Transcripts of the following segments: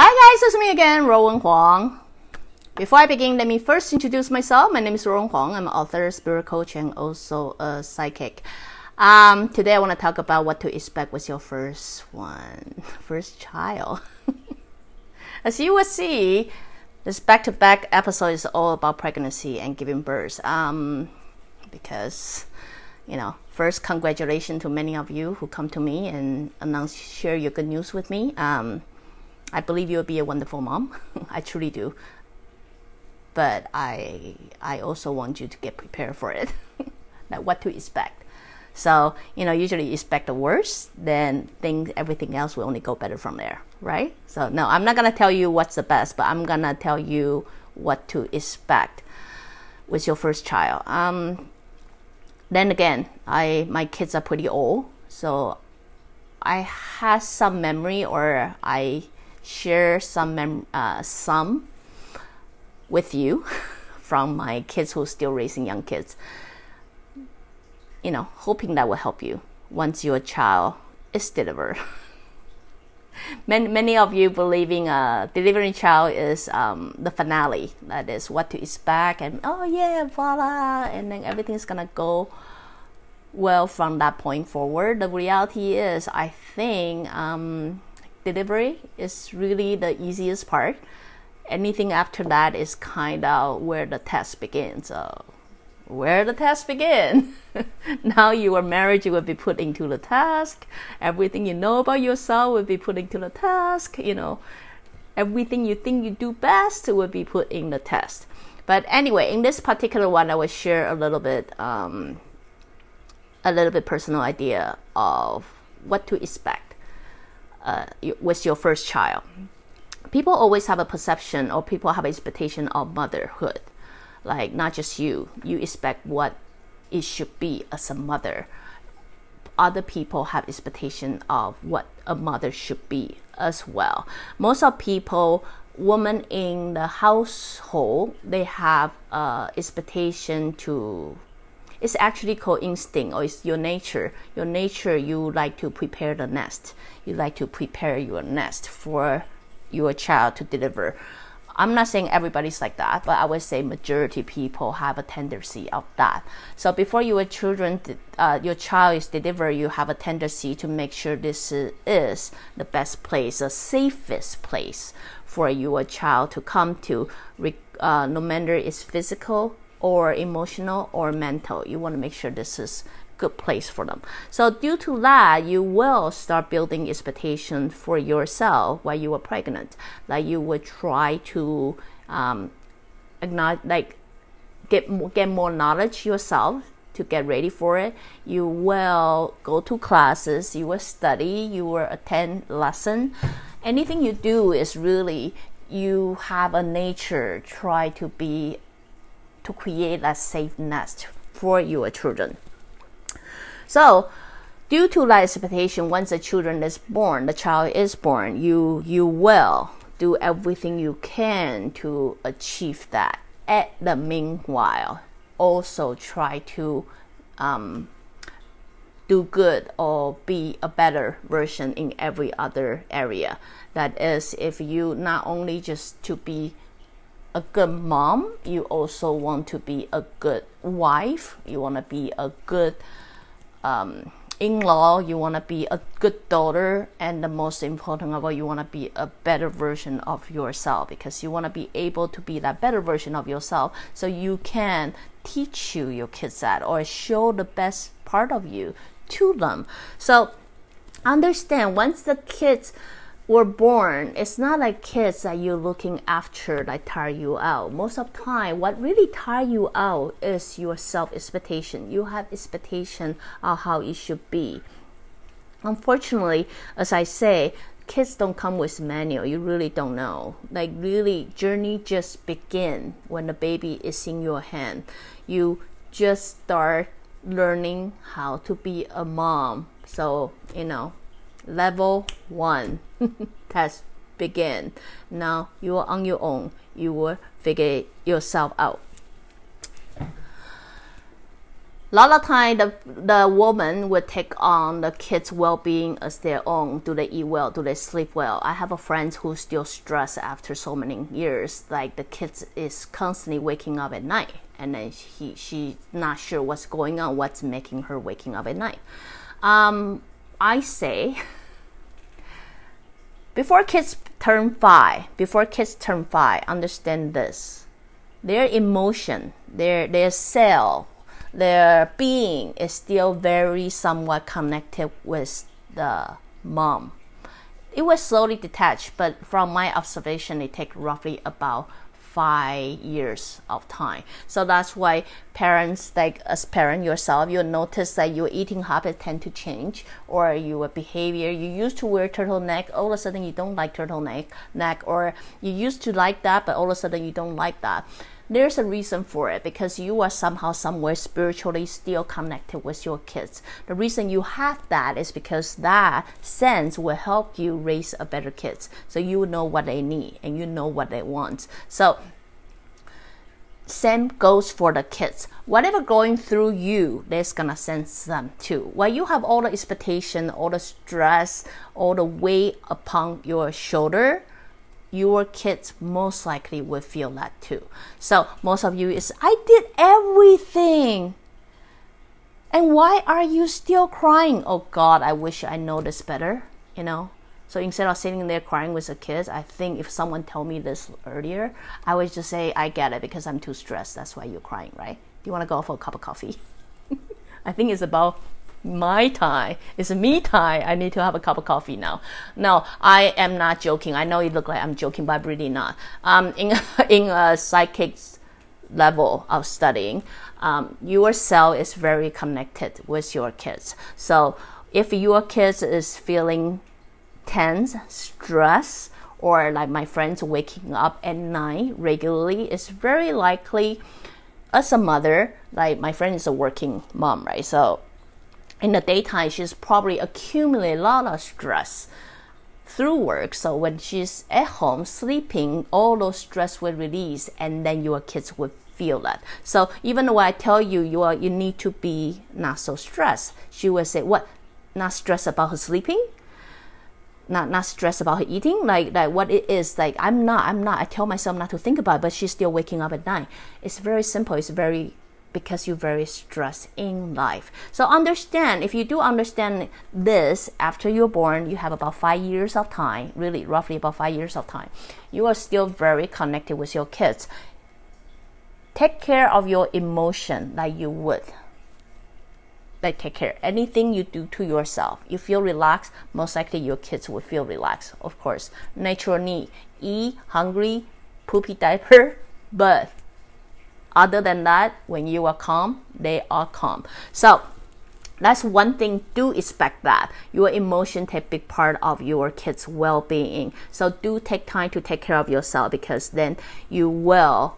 Hi guys, it's me again, Ruowen Huang. Before I begin, let me first introduce myself. My name is Ruowen Huang. I'm an author, spirit coach, and also a psychic. Today I want to talk about what to expect with your first child. As you will see, this back-to-back episode is all about pregnancy and giving birth. Because, first, congratulations to many of you who come to me and share your good news with me. I believe you'll be a wonderful mom. I truly do. But I also want you to get prepared for it. Like what to expect. So, usually you expect the worst, then everything else will only go better from there, right? So, no, I'm not going to tell you what's the best, but I'm going to tell you what to expect with your first child. Then again, my kids are pretty old, so I have some memory, or I share some with you from my kids who are still raising young kids. Hoping that will help you once your child is delivered. Many of you believing delivering child is the finale. That is what to expect, and oh yeah, voila, and then everything's gonna go well from that point forward. The reality is, I think delivery is really the easiest part. Anything after that is kind of where the test begins. Where the test begin? Now you are married, you will be put into the task. Everything you know about yourself will be put into the task. Everything you think you do best will be put in the test. But anyway, in this particular one, I will share a little bit personal idea of what to expect with your first child. People always have a perception, or people have an expectation of motherhood. Like, not just you expect what it should be as a mother. Other people have expectation of what a mother should be as well. Most of people, women in the household, they have expectation to, it's actually called instinct, or it's your nature. Your nature, you like to prepare the nest. You like to prepare your nest for your child to deliver. I'm not saying everybody's like that, but I would say majority people have a tendency of that. So before your child is delivered, you have a tendency to make sure this is the best place, the safest place for your child to come to, no matter it's physical or emotional or mental. You want to make sure this is good place for them. So due to that, you will start building expectation for yourself while you are pregnant. Like you would try to get more knowledge yourself to get ready for it. You will go to classes, you will study, you will attend lesson. Anything you do is really, you have a nature try to create a safe nest for your children. So, due to that expectation, once the child is born, you will do everything you can to achieve that. At the meanwhile, also try to do good or be a better version in every other area. That is, if you not only just to be a good mom, you also want to be a good wife, you want to be a good in-law, you want to be a good daughter, and the most important of all, you want to be a better version of yourself, because you want to be able to be that better version of yourself, so you can teach your kids that, or show the best part of you to them. So understand, once the kids were born, it's not like kids that you're looking after that tire you out. Most of the time, what really tire you out is your self-expectation. You have expectation of how it should be. Unfortunately, as I say, kids don't come with manual. You really don't know. Like really, journey just begin when the baby is in your hand. You just start learning how to be a mom. So, level 1 test begin. Now you are on your own. You will figure yourself out. A lot of time, the woman would take on the kids' well-being as their own. Do they eat well? Do they sleep well? I have a friend who's still stressed after so many years. Like the kids is constantly waking up at night, and then she's not sure what's going on, what's making her waking up at night. I say, before kids turn 5, understand this: their emotion, their cell, their being is still very somewhat connected with the mom. It was slowly detached, but from my observation, it takes roughly about 5 years of time. So that's why parents, like as parent yourself, you'll notice that your eating habits tend to change, or your behavior. You used to wear turtleneck, all of a sudden you don't like turtleneck, or you used to like that, but all of a sudden you don't like that. There's a reason for it, because you are somehow, somewhere spiritually still connected with your kids. The reason you have that is because that sense will help you raise a better kids. So you know what they need and you know what they want. So same goes for the kids. Whatever going through you, there's gonna sense them too. While you have all the expectation, all the stress, all the weight upon your shoulder, your kids most likely will feel that too. So most of you is, I did everything, and why are you still crying? Oh God, I wish I know this better, you know. So instead of sitting there crying with the kids, I think if someone told me this earlier, I would just say, I get it, because I'm too stressed, that's why you're crying, right? Do you want to go for a cup of coffee? I think it's about my time. It's me time. I need to have a cup of coffee now. No, I am not joking. I know it look like I'm joking, but I'm really not. In a psychic level of studying, your cell is very connected with your kids. So if your kids is feeling tense, stress, or like my friends waking up at night regularly, it's very likely, as a mother, like my friend is a working mom, right? So in the daytime, she's probably accumulated a lot of stress through work. So when she's at home sleeping, all those stress will release, and then your kids will feel that. So even when I tell you you need to be not so stressed, she will say, what? Not stressed about her sleeping? Not stressed about her eating? Like what it is, like I'm not. I tell myself not to think about it, but she's still waking up at night. It's very simple. It's very, because you're very stressed in life. So understand, if you do understand this, after you're born, you have about 5 years of time, really roughly about 5 years of time. You are still very connected with your kids. Take care of your emotion like you would. Like take care. Anything you do to yourself, you feel relaxed, most likely your kids will feel relaxed. Of course, natural need, eat, hungry, poopy diaper, but other than that, when you are calm, they are calm. So that's one thing. Do expect that your emotion take a big part of your kids' well-being. So do take time to take care of yourself, because then you will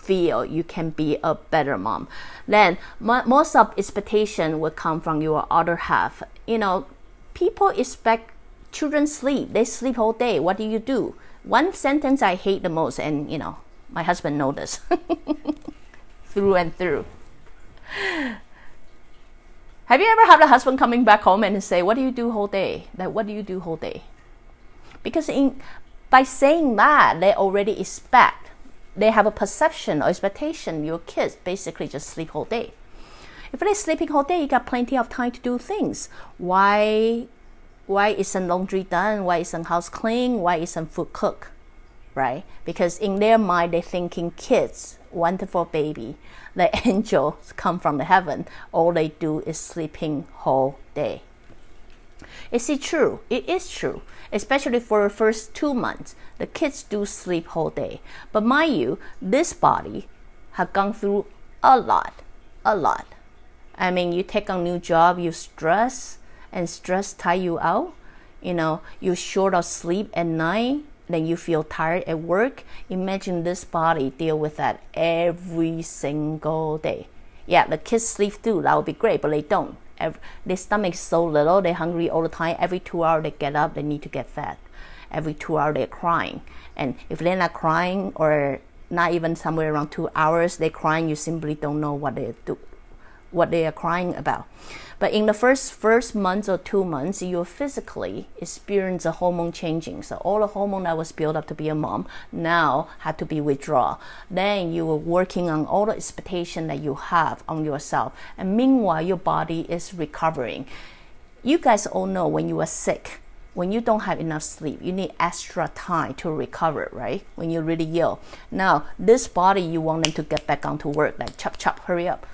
feel you can be a better mom. Then most of expectation will come from your other half. You know, people expect children sleep. They sleep all day. What do? One sentence I hate the most, and you know, my husband knows this through and through. Have you ever had a husband coming back home and say, what do you do whole day? Like, what do you do whole day? Because by saying that, they already expect, they have a perception or expectation your kids basically just sleep whole day. If they're sleeping whole day, you got plenty of time to do things. Why isn't laundry done? Why isn't house clean? Why isn't food cooked? Right? Because in their mind, they're thinking kids, wonderful baby, the angels come from the heaven. All they do is sleeping whole day. Is it true? It is true. Especially for the first 2 months, the kids do sleep whole day. But mind you, this body have gone through a lot. I mean, you take a new job, you stress, and stress tire you out. You know, you're short of sleep at night, then you feel tired at work. Imagine this body deal with that every single day. Yeah, the kids sleep too, that would be great, but they don't. Their stomach is so little, they're hungry all the time. Every 2 hours they get up, they need to get fed. Every 2 hours they're crying. And if they're not crying, or not even somewhere around 2 hours they're crying, you simply don't know what they do, what they are crying about. But in the first month or 2 months, you physically experience the hormone changing. So all the hormone that was built up to be a mom now had to be withdrawn. Then you were working on all the expectation that you have on yourself. And meanwhile, your body is recovering. You guys all know when you are sick, when you don't have enough sleep, you need extra time to recover, right? When you're really ill. Now, this body, you want them to get back onto work, like chop, chop, hurry up.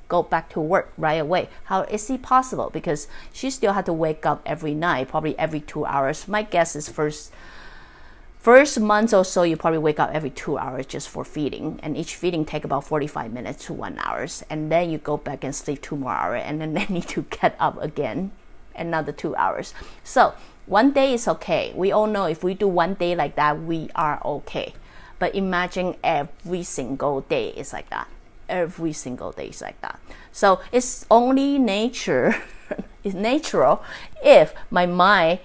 Go back to work right away. How is it possible? Because she still had to wake up every night, probably every 2 hours. My guess is first month or so, you probably wake up every 2 hours just for feeding. And each feeding take about 45 minutes to 1 hour. And then you go back and sleep 2 more hours. And then they need to get up again, another 2 hours. So 1 day is okay. We all know if we do 1 day like that, we are okay. But imagine every single day is like that. Every single day is like that. So it's only it's natural if my mind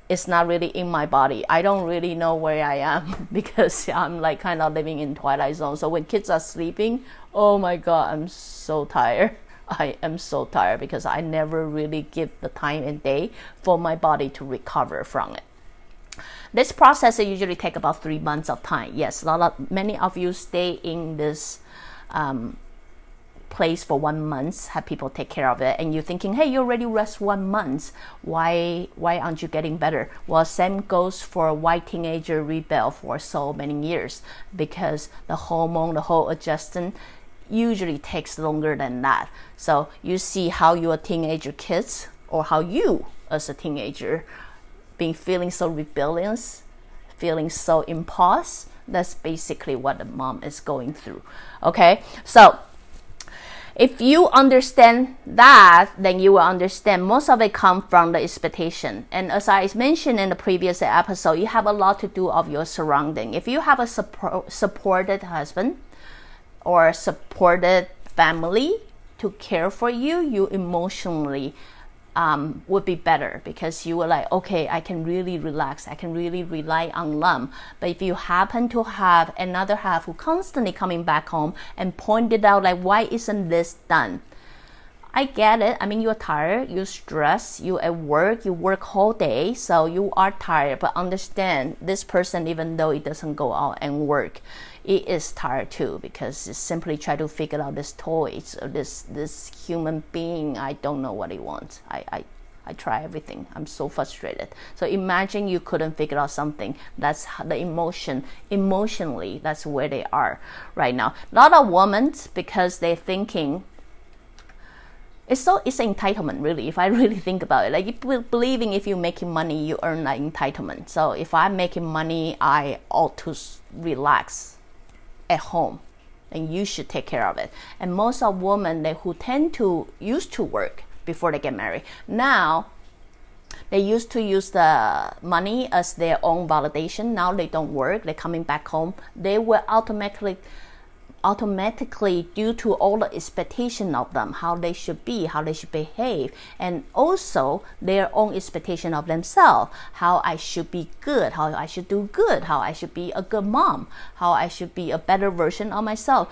is not really in my body. I don't really know where I am because I'm like kind of living in twilight zone. So when kids are sleeping, oh my God, I'm so tired. I am so tired because I never really give the time and day for my body to recover from it. This process usually take about 3 months of time. Yes, many of you stay in this place for 1 month, have people take care of it, and you're thinking, hey, you already rest 1 month. Why aren't you getting better? Well, same goes for why teenager rebel for so many years, because the hormone, the whole adjustment usually takes longer than that. So you see how your teenager kids, or how you as a teenager feeling so rebellious, feeling so impulse. That's basically what the mom is going through. Okay, so if you understand that, then you will understand most of it comes from the expectation. And as I mentioned in the previous episode, you have a lot to do of your surrounding. If you have a supported husband or supported family to care for you, you emotionally would be better, because you were like, okay, I can really relax, I can really rely on them. But if you happen to have another half who constantly coming back home and pointed out like, why isn't this done? I get it. I mean, you're tired, you're stressed, you at work, you work whole day, so you are tired. But understand, this person, even though it doesn't go out and work, it is tired too, because it's simply try to figure out this toys or this human being. I don't know what he wants. I try everything. I'm so frustrated. So imagine you couldn't figure out something. That's the emotionally, that's where they are right now. A lot of women, because they're thinking, it's entitlement, really, if I really think about it. Like, believing if you're making money, you earn like entitlement. So if I'm making money, I ought to relax at home, and you should take care of it. And most of women who used to work before they get married, now they used to use the money as their own validation. Now they don't work, they're coming back home, they will automatically, due to all the expectation of them, how they should be, how they should behave, and also their own expectation of themselves, how I should be good, how I should do good, how I should be a good mom, how I should be a better version of myself.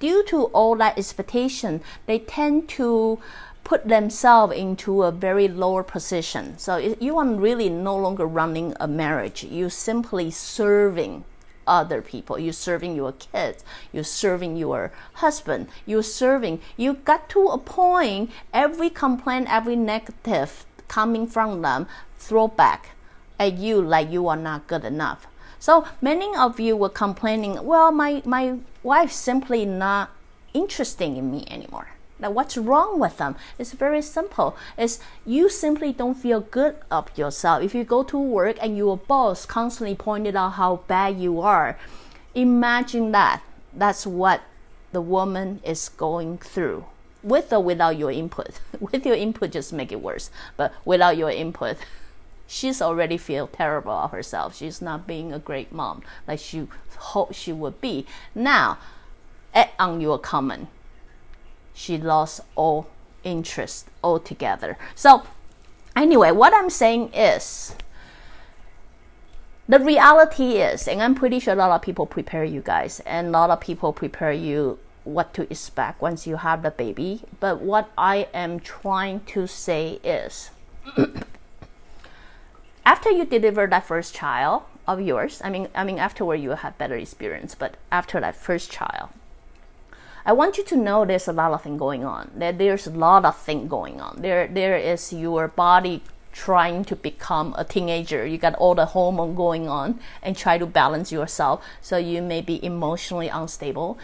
Due to all that expectation, they tend to put themselves into a very lower position. So you are really no longer running a marriage, you're simply serving other people. You're serving your kids, you're serving your husband, you got to a point, every complaint, every negative coming from them, throw back at you like you are not good enough. So many of you were complaining, well, my wife's simply not interested in me anymore. Now, what's wrong with them? It's very simple. It's you simply don't feel good of yourself. If you go to work and your boss constantly pointed out how bad you are, imagine that. That's what the woman is going through, with or without your input. With your input, just make it worse. But without your input, she's already feel terrible of herself. She's not being a great mom like she hoped she would be. Now, add on your comment, she lost all interest altogether. So anyway, what I'm saying is, the reality is, and I'm pretty sure a lot of people prepare you guys, and a lot of people prepare you what to expect once you have the baby. But what I am trying to say is, after you deliver that first child of yours, I mean afterward you will have better experience, but after that first child, I want you to know there's a lot of things going on. There's a lot of things going on. There is your body trying to become a teenager. You got all the hormone going on and try to balance yourself, so you may be emotionally unstable.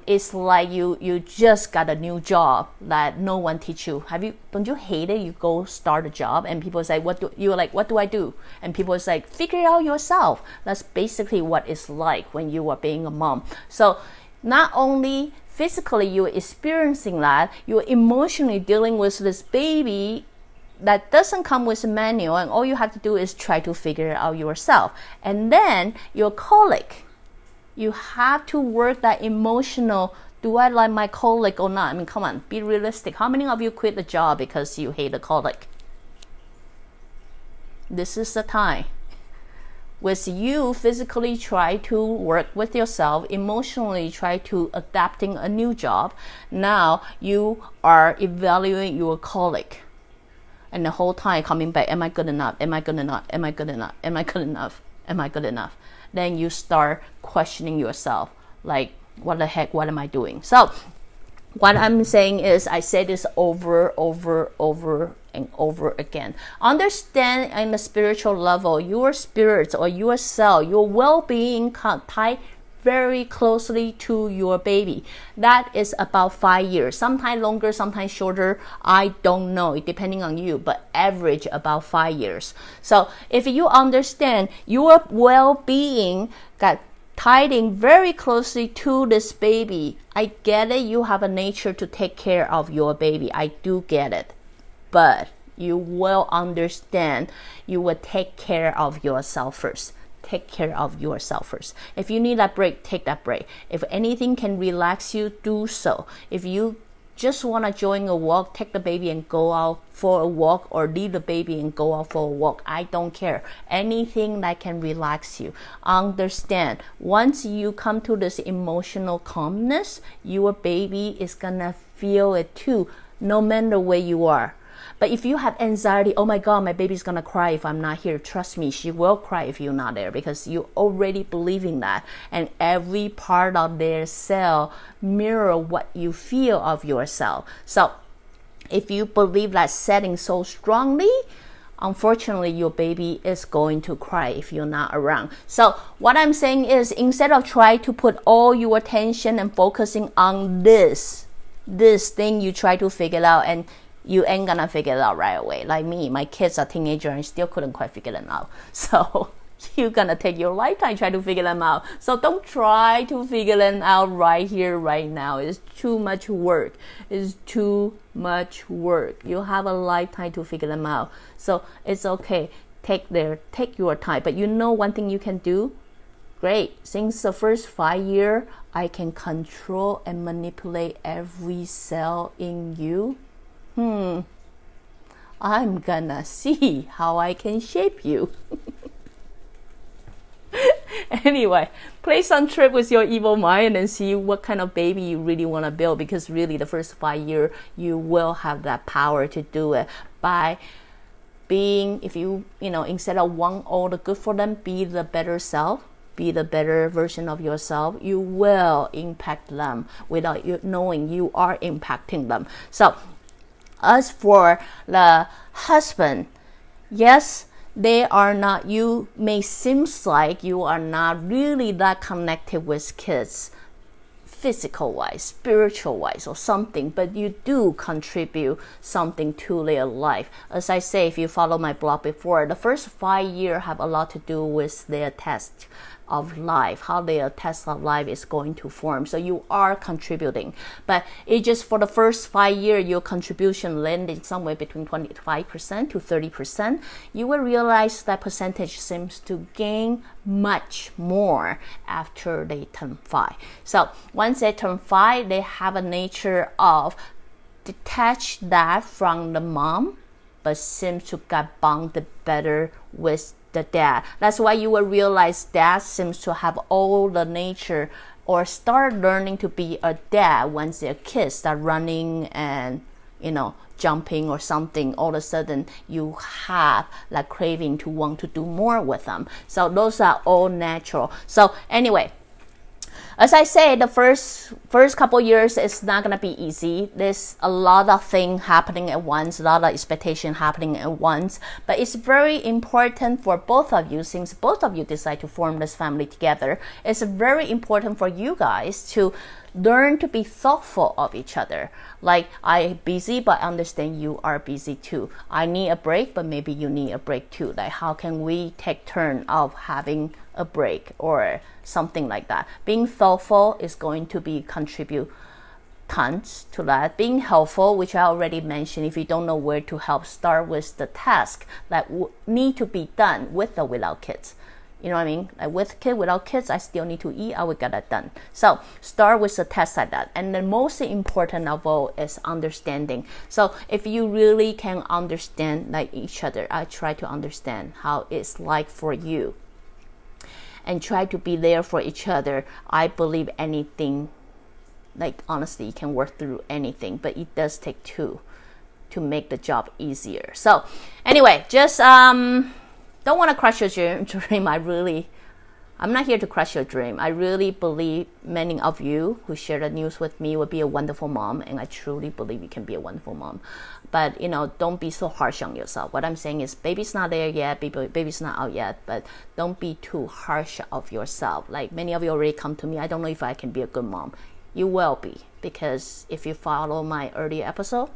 It's like you just got a new job that no one teach you. Don't you hate it? You go start a job and people say, what do I do? And people say, figure it out yourself. That's basically what it's like when you are being a mom. So not only physically you're experiencing that, you're emotionally dealing with this baby that doesn't come with a manual, and all you have to do is try to figure it out yourself. And then your colic. You have to work that emotional, do I like my colic or not? I mean, come on, be realistic. How many of you quit the job because you hate the colic? This is the time. With you physically try to work with yourself, emotionally try to adapting a new job. Now you are evaluating your colic. And the whole time coming back, am I good enough? Am I good enough? Am I good enough? Am I good enough? Am I good enough? Then you start questioning yourself, like, what the heck, what am I doing? So what I'm saying is, I say this over and over again. Understand on the spiritual level, your spirit or your cell, your well-being tied very closely to your baby. That is about 5 years. Sometimes longer, sometimes shorter. I don't know, depending on you, but average about 5 years. So if you understand your well-being got tied in very closely to this baby, I get it. You have a nature to take care of your baby. I do get it. But you will understand, you will take care of yourself first. Take care of yourself first. If you need that break, take that break. If anything can relax you, do so. If you just want to join a walk, take the baby and go out for a walk, or leave the baby and go out for a walk. I don't care. Anything that can relax you. Understand, once you come to this emotional calmness, your baby is gonna feel it too, no matter where you are. But if you have anxiety, oh my God, my baby's gonna cry if I'm not here. Trust me, she will cry if you're not there, because you already believe in that. And every part of their cell mirror what you feel of yourself. So if you believe that setting so strongly, unfortunately, your baby is going to cry if you're not around. So what I'm saying is, instead of trying to put all your attention and focusing on this thing, you try to figure it out, and you ain't gonna figure it out right away. Like me, my kids are teenagers and still couldn't quite figure them out. So you're gonna take your lifetime trying to figure them out. So don't try to figure them out right here, right now. It's too much work. It's too much work. You'll have a lifetime to figure them out. So it's okay. Take your time. But you know one thing you can do? Great. Since the first 5 years, I can control and manipulate every cell in you. I'm gonna see how I can shape you. Anyway, play some trick with your evil mind and see what kind of baby you really want to build, because really the first 5 years you will have that power to do it by being, if you instead of want all the good for them, be the better self, be the better version of yourself. You will impact them without you knowing you are impacting them. So as for the husband, yes, they are not, you may seem like you are not really that connected with kids physical wise, spiritual wise, or something, but you do contribute something to their life. As I say, if you follow my blog before, the first 5 years have a lot to do with their test of life, how their test of life is going to form. So you are contributing, but it just for the first 5 years, your contribution landed somewhere between 25% to 30%. You will realize that percentage seems to gain much more after they turn 5. So once they turn 5, they have a nature of detach that from the mom, but seems to get bonded better with the dad. That's why you will realize dad seems to have all the nature or start learning to be a dad once their kids start running and, jumping or something. All of a sudden you have like craving to want to do more with them. So those are all natural. So anyway, as I say, the first couple years is not gonna be easy. There's a lot of things happening at once, a lot of expectation happening at once. But it's very important for both of you, since both of you decide to form this family together. It's very important for you guys to learn to be thoughtful of each other. Like, I'm busy, but I understand you are busy too. I need a break, but maybe you need a break too. Like, how can we take turn of having a break or something like that? Being thoughtful is going to be contribute tons to that. Being helpful, which I already mentioned, if you don't know where to help, start with the task that need to be done with or without kids. You know what I mean? Like with kids, without kids, I still need to eat. I will get that done. So start with a test like that. And the most important of all is understanding. So if you really can understand like each other, I try to understand how it's like for you and try to be there for each other. I believe anything, like honestly, you can work through anything, but it does take two to make the job easier. So anyway, just don't want to crush your dream. I'm not here to crush your dream. I really believe many of you who share the news with me will be a wonderful mom, and I truly believe you can be a wonderful mom. But, don't be so harsh on yourself. What I'm saying is baby's not there yet, baby's not out yet, but don't be too harsh of yourself. Like many of you already come to me, I don't know if I can be a good mom. You will be, because if you follow my earlier episode,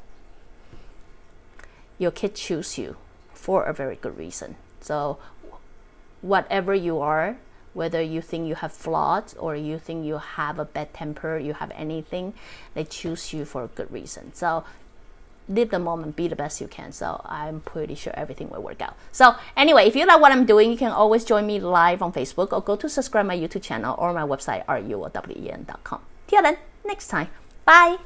your kid choose you for a very good reason. So whatever you are, whether you think you have flaws or you think you have a bad temper, you have anything, they choose you for a good reason. So live the moment, be the best you can. So I'm pretty sure everything will work out. So anyway, if you like what I'm doing, you can always join me live on Facebook or go to subscribe my YouTube channel or my website, ruowen.com. Till then, next time. Bye.